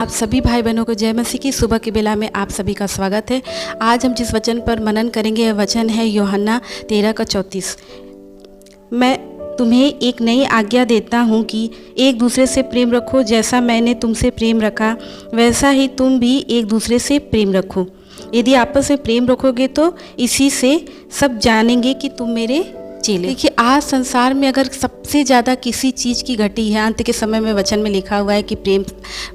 आप सभी भाई बहनों को जय मसीह की सुबह की बेला में आप सभी का स्वागत है। आज हम जिस वचन पर मनन करेंगे यह वचन है यूहन्ना 13:34। मैं तुम्हें एक नई आज्ञा देता हूँ कि एक दूसरे से प्रेम रखो। जैसा मैंने तुमसे प्रेम रखा वैसा ही तुम भी एक दूसरे से प्रेम रखो। यदि आपस में प्रेम रखोगे तो इसी से सब जानेंगे कि तुम मेरे चेले। देखिए, आज संसार में अगर सबसे ज़्यादा किसी चीज़ की घटी है, अंत के समय में वचन में लिखा हुआ है कि प्रेम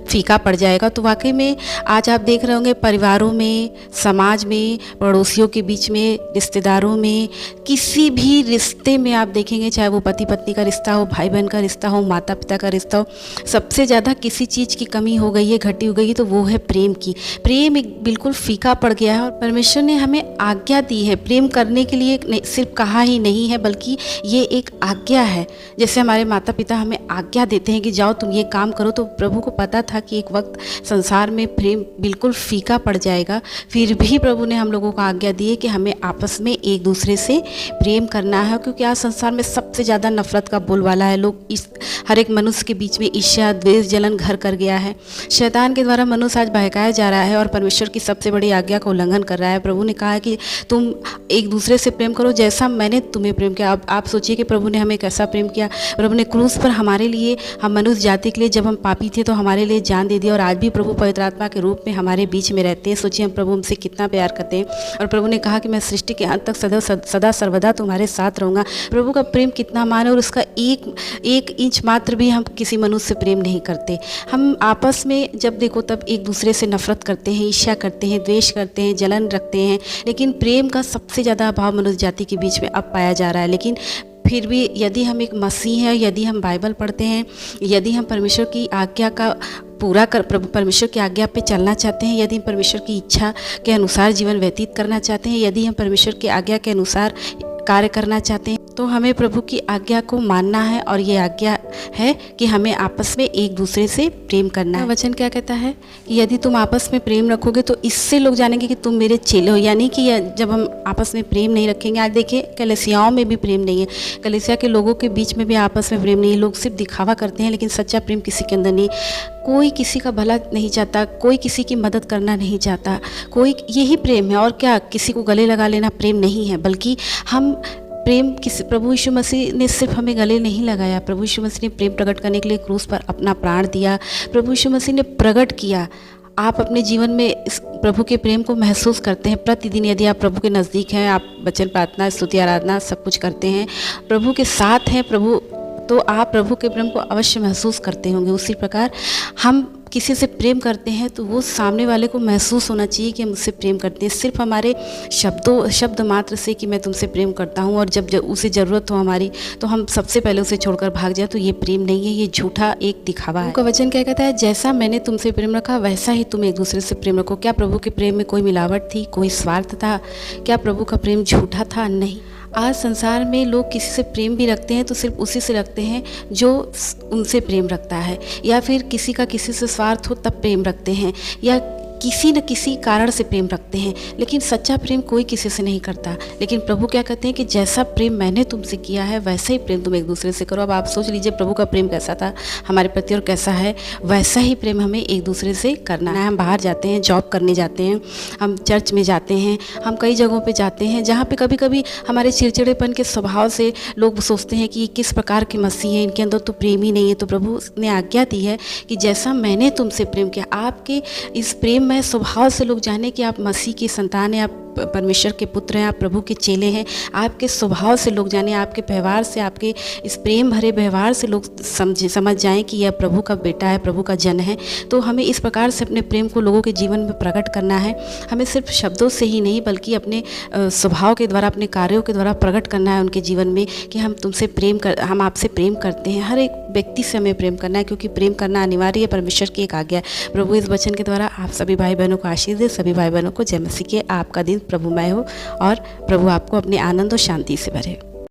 फीका पड़ जाएगा, तो वाकई में आज आप देख रहे होंगे परिवारों में, समाज में, पड़ोसियों के बीच में, रिश्तेदारों में, किसी भी रिश्ते में आप देखेंगे, चाहे वो पति पत्नी का रिश्ता हो, भाई बहन का रिश्ता हो, माता पिता का रिश्ता हो, सबसे ज़्यादा किसी चीज़ की कमी हो गई है, घटी हो गई है, तो वो है प्रेम की। प्रेम एक बिल्कुल फीका पड़ गया है और परमेश्वर ने हमें आज्ञा दी है प्रेम करने के लिए। सिर्फ कहा ही नहीं है बल्कि ये एक आज्ञा है। जैसे हमारे माता पिता हमें आज्ञा देते हैं कि जाओ तुम ये काम करो, तो प्रभु को पता था कि एक वक्त संसार में प्रेम बिल्कुल फीका पड़ जाएगा। फिर भी प्रभु ने हम लोगों को आज्ञा दी है कि हमें आपस में एक दूसरे से प्रेम करना है, क्योंकि आज संसार में सबसे ज़्यादा नफरत का बोलबाला है। लोग इस हर एक मनुष्य के बीच में ईर्ष्या, द्वेष, जलन घर कर गया है। शैतान के द्वारा मनुष्य आज बहकाया जा रहा है और परमेश्वर की सबसे बड़ी आज्ञा का उल्लंघन कर रहा है। प्रभु ने कहा है कि तुम एक दूसरे से प्रेम करो जैसा मैंने तुम्हें प्रेम किया। अब आप सोचिए कि प्रभु ने हमें कैसा प्रेम किया। प्रभु ने क्रूस पर हमारे लिए, हम मनुष्य जाति के लिए, जब हम पापी थे तो हमारे लिए जान दे दिया, और आज भी प्रभु पवित्र आत्मा के रूप में हमारे बीच में रहते हैं। सोचिए हम प्रभु हमसे कितना प्यार करते हैं। और प्रभु ने कहा कि मैं सृष्टि के अंत तक सदा सर्वदा तुम्हारे साथ रहूँगा। प्रभु का प्रेम कितना महान है, और उसका एक इंच मात्र भी हम किसी मनुष्य से प्रेम नहीं करते। हम आपस में जब देखो तब एक दूसरे से नफरत करते हैं, ईर्ष्या करते हैं, द्वेष करते हैं, जलन रखते हैं, लेकिन प्रेम का सबसे ज़्यादा अभाव मनुष्य जाति के बीच में अब पाया जा रहा है। लेकिन फिर भी यदि हम एक मसीह हैं, यदि हम बाइबल पढ़ते हैं, यदि हम परमेश्वर की आज्ञा का पूरा कर परमेश्वर की आज्ञा पे चलना चाहते हैं, यदि हम परमेश्वर की इच्छा के अनुसार जीवन व्यतीत करना चाहते हैं, यदि हम परमेश्वर की आज्ञा के अनुसार कार्य करना चाहते हैं, तो हमें प्रभु की आज्ञा को मानना है। और ये आज्ञा है कि हमें आपस में एक दूसरे से प्रेम करना है। वचन क्या कहता है कि यदि तुम आपस में प्रेम रखोगे तो इससे लोग जानेंगे कि तुम मेरे चेले हो। यानी कि जब हम आपस में प्रेम नहीं रखेंगे, आज देखिए कलीसियाओं में भी प्रेम नहीं है, कलीसिया के लोगों के बीच में भी आपस में प्रेम नहीं है। लोग सिर्फ दिखावा करते हैं, लेकिन सच्चा प्रेम किसी के अंदर नहीं। कोई किसी का भला नहीं चाहता, कोई किसी की मदद करना नहीं चाहता, कोई, यही प्रेम है। और क्या, किसी को गले लगा लेना प्रेम नहीं है, बल्कि हम प्रेम किसी, प्रभु यीशु मसीह ने सिर्फ हमें गले नहीं लगाया, प्रभु यीशु मसीह ने प्रेम प्रकट करने के लिए क्रूस पर अपना प्राण दिया। प्रभु यीशु मसीह ने प्रकट किया। आप अपने जीवन में इस प्रभु के प्रेम को महसूस करते हैं प्रतिदिन। यदि आप प्रभु के नज़दीक हैं, आप वचन, प्रार्थना, स्तुति, आराधना सब कुछ करते हैं, प्रभु के साथ हैं प्रभु, तो आप प्रभु के प्रेम को अवश्य महसूस करते होंगे। उसी प्रकार हम किसी से प्रेम करते हैं तो वो सामने वाले को महसूस होना चाहिए कि हम उससे प्रेम करते हैं। सिर्फ हमारे शब्द मात्र से कि मैं तुमसे प्रेम करता हूँ, और जब उसे ज़रूरत हो हमारी तो हम सबसे पहले उसे छोड़कर भाग जाए, तो ये प्रेम नहीं है, ये झूठा एक दिखावा है। उनका वचन क्या कहता है? जैसा मैंने तुमसे प्रेम रखा वैसा ही तुम एक दूसरे से प्रेम रखो। क्या प्रभु के प्रेम में कोई मिलावट थी, कोई स्वार्थ था? क्या प्रभु का प्रेम झूठा था? नहीं। आज संसार में लोग किसी से प्रेम भी रखते हैं तो सिर्फ उसी से रखते हैं जो उनसे प्रेम रखता है, या फिर किसी का किसी से स्वार्थ हो तब प्रेम रखते हैं, या किसी न किसी कारण से प्रेम रखते हैं। लेकिन सच्चा प्रेम कोई किसी से नहीं करता। लेकिन प्रभु क्या कहते हैं कि जैसा प्रेम मैंने तुमसे किया है वैसा ही प्रेम तुम एक दूसरे से करो। अब आप सोच लीजिए प्रभु का प्रेम कैसा था हमारे प्रति और कैसा है, वैसा ही प्रेम हमें एक दूसरे से करना है। हम बाहर जाते हैं, जॉब करने जाते हैं, हम चर्च में जाते हैं, हम कई जगहों पर जाते हैं जहाँ पर कभी कभी हमारे चिड़चिड़ेपन के स्वभाव से लोग सोचते हैं कि ये किस प्रकार के मसीह हैं, इनके अंदर तो प्रेम ही नहीं है। तो प्रभु ने आज्ञा दी है कि जैसा मैंने तुमसे प्रेम किया, आपके इस प्रेम में स्वभाव से लोग जाने कि आप मसीह की संतान हैं, आप परमेश्वर के पुत्र हैं, आप प्रभु के चेले हैं। आपके स्वभाव से लोग जाने, आपके व्यवहार से, आपके इस प्रेम भरे व्यवहार से लोग समझ जाएं कि यह प्रभु का बेटा है, प्रभु का जन है। तो हमें इस प्रकार से अपने प्रेम को लोगों के जीवन में प्रकट करना है। हमें सिर्फ शब्दों से ही नहीं बल्कि अपने स्वभाव के द्वारा, अपने कार्यों के द्वारा प्रकट करना है उनके जीवन में कि हम आपसे प्रेम करते हैं। हर एक व्यक्ति से हमें प्रेम करना है, क्योंकि प्रेम करना अनिवार्य है, परमेश्वर की एक आज्ञा है। प्रभु इस वचन के द्वारा आप सभी भाई बहनों को आशीष दे। सभी भाई बहनों को जय मसीह के। आपका दिन प्रभुमय हो और प्रभु आपको अपने आनंद और शांति से भरे।